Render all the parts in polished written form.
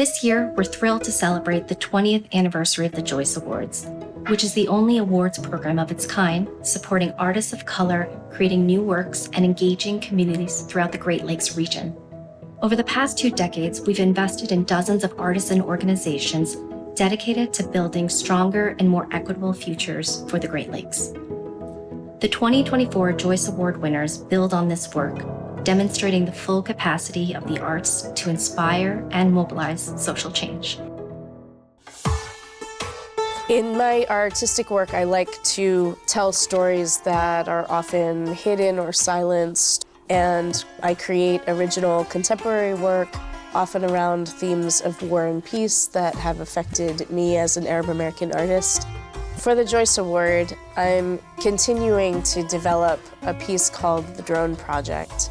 This year, we're thrilled to celebrate the 20th anniversary of the Joyce Awards, which is the only awards program of its kind supporting artists of color, creating new works, and engaging communities throughout the Great Lakes region. Over the past 2 decades, we've invested in dozens of artists and organizations dedicated to building stronger and more equitable futures for the Great Lakes. The 2024 Joyce Award winners build on this work, demonstrating the full capacity of the arts to inspire and mobilize social change. In my artistic work, I like to tell stories that are often hidden or silenced, and I create original contemporary work, often around themes of war and peace that have affected me as an Arab American artist. For the Joyce Award, I'm continuing to develop a piece called The Drone Project.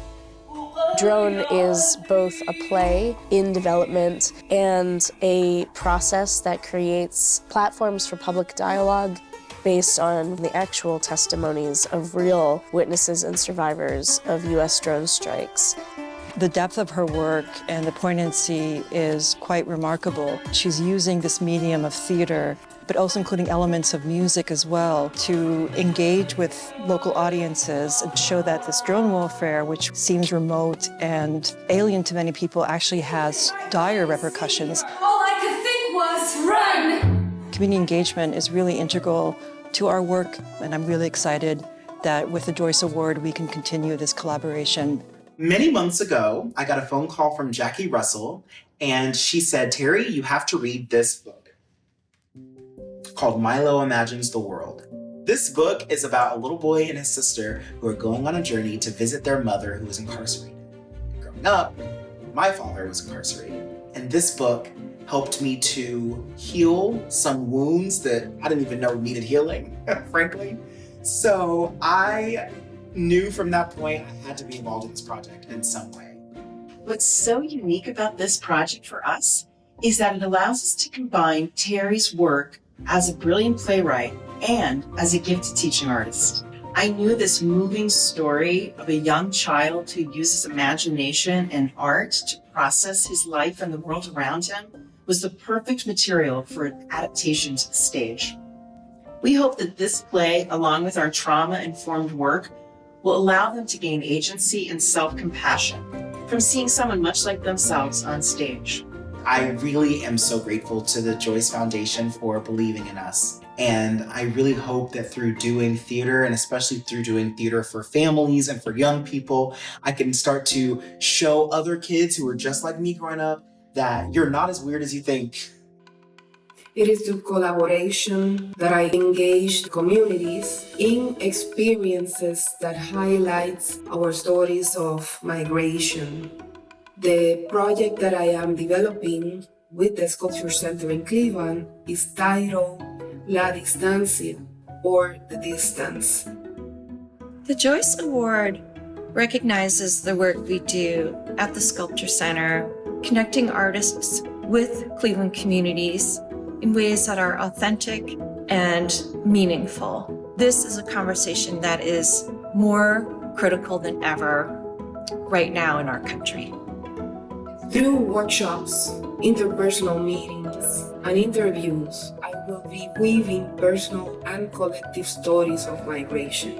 Drone is both a play in development and a process that creates platforms for public dialogue based on the actual testimonies of real witnesses and survivors of U.S. drone strikes. The depth of her work and the poignancy is quite remarkable. She's using this medium of theater, but also including elements of music as well, to engage with local audiences and show that this drone warfare, which seems remote and alien to many people, actually has dire repercussions. All I could think was run! Community engagement is really integral to our work, and I'm really excited that with the Joyce Award, we can continue this collaboration. Many months ago, I got a phone call from Jackie Russell, and she said, "Terry, you have to read this book called Milo Imagines the World." This book is about a little boy and his sister who are going on a journey to visit their mother who was incarcerated. Growing up, my father was incarcerated, and this book helped me to heal some wounds that I didn't even know needed healing, frankly. So I knew from that point I had to be involved in this project in some way. What's so unique about this project for us is that it allows us to combine Terry's work as a brilliant playwright and as a gifted teaching artist. I knew this moving story of a young child who uses imagination and art to process his life and the world around him was the perfect material for an adaptation to the stage. We hope that this play, along with our trauma-informed work, will allow them to gain agency and self-compassion from seeing someone much like themselves on stage. I really am so grateful to the Joyce Foundation for believing in us. And I really hope that through doing theater, and especially through doing theater for families and for young people, I can start to show other kids who are just like me growing up that you're not as weird as you think. It is through collaboration that I engage communities in experiences that highlights our stories of migration. The project that I am developing with the Sculpture Center in Cleveland is titled La Distancia, or The Distance. The Joyce Award recognizes the work we do at the Sculpture Center, connecting artists with Cleveland communities in ways that are authentic and meaningful. This is a conversation that is more critical than ever right now in our country. Through workshops, interpersonal meetings, and interviews, I will be weaving personal and collective stories of migration.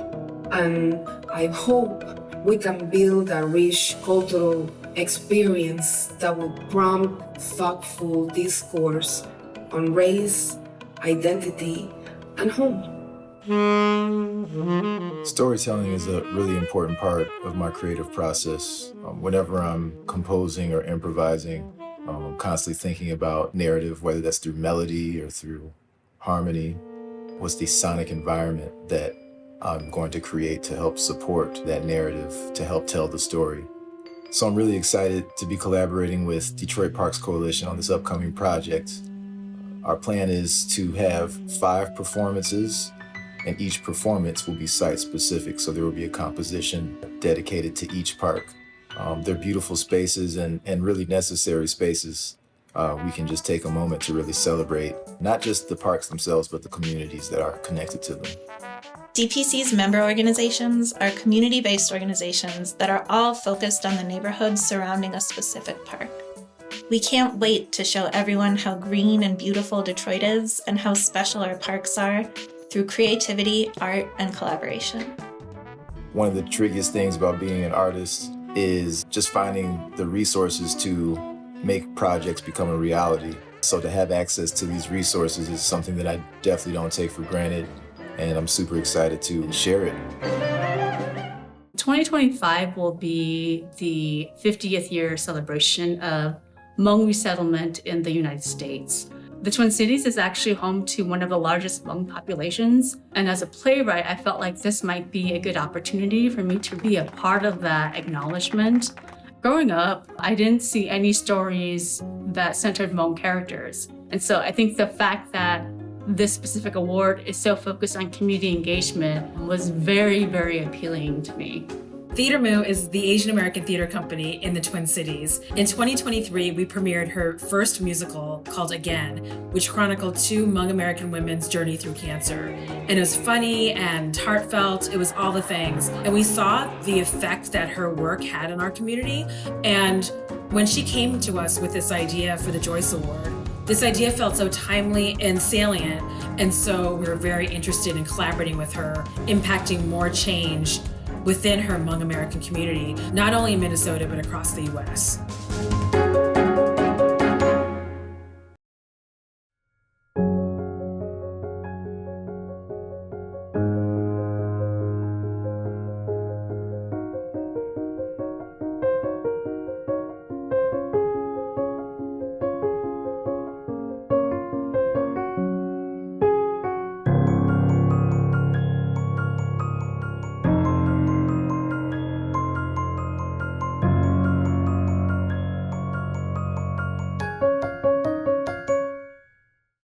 And I hope we can build a rich cultural experience that will prompt thoughtful discourse on race, identity, and home. Storytelling is a really important part of my creative process. Whenever I'm composing or improvising, I'm constantly thinking about narrative, whether that's through melody or through harmony. What's the sonic environment that I'm going to create to help support that narrative, to help tell the story? So I'm really excited to be collaborating with Detroit Parks Coalition on this upcoming project. Our plan is to have 5 performances, and each performance will be site-specific, so there will be a composition dedicated to each park. They're beautiful spaces and really necessary spaces. We can just take a moment to really celebrate not just the parks themselves, but the communities that are connected to them. DPC's member organizations are community-based organizations that are all focused on the neighborhoods surrounding a specific park. We can't wait to show everyone how green and beautiful Detroit is and how special our parks are through creativity, art, and collaboration. One of the trickiest things about being an artist is just finding the resources to make projects become a reality. So to have access to these resources is something that I definitely don't take for granted, and I'm super excited to share it. 2025 will be the 50th year celebration of Hmong resettlement in the United States. The Twin Cities is actually home to one of the largest Hmong populations, and as a playwright, I felt like this might be a good opportunity for me to be a part of that acknowledgement. Growing up, I didn't see any stories that centered Hmong characters, and so I think the fact that this specific award is so focused on community engagement was very, very appealing to me. Theater Moo is the Asian American theater company in the Twin Cities. In 2023, we premiered her first musical called Again, which chronicled two Hmong American women's journey through cancer. And it was funny and heartfelt, it was all the things. And we saw the effect that her work had on our community. And when she came to us with this idea for the Joyce Award, this idea felt so timely and salient. And so we were very interested in collaborating with her, impacting more change within her Hmong American community, not only in Minnesota, but across the US.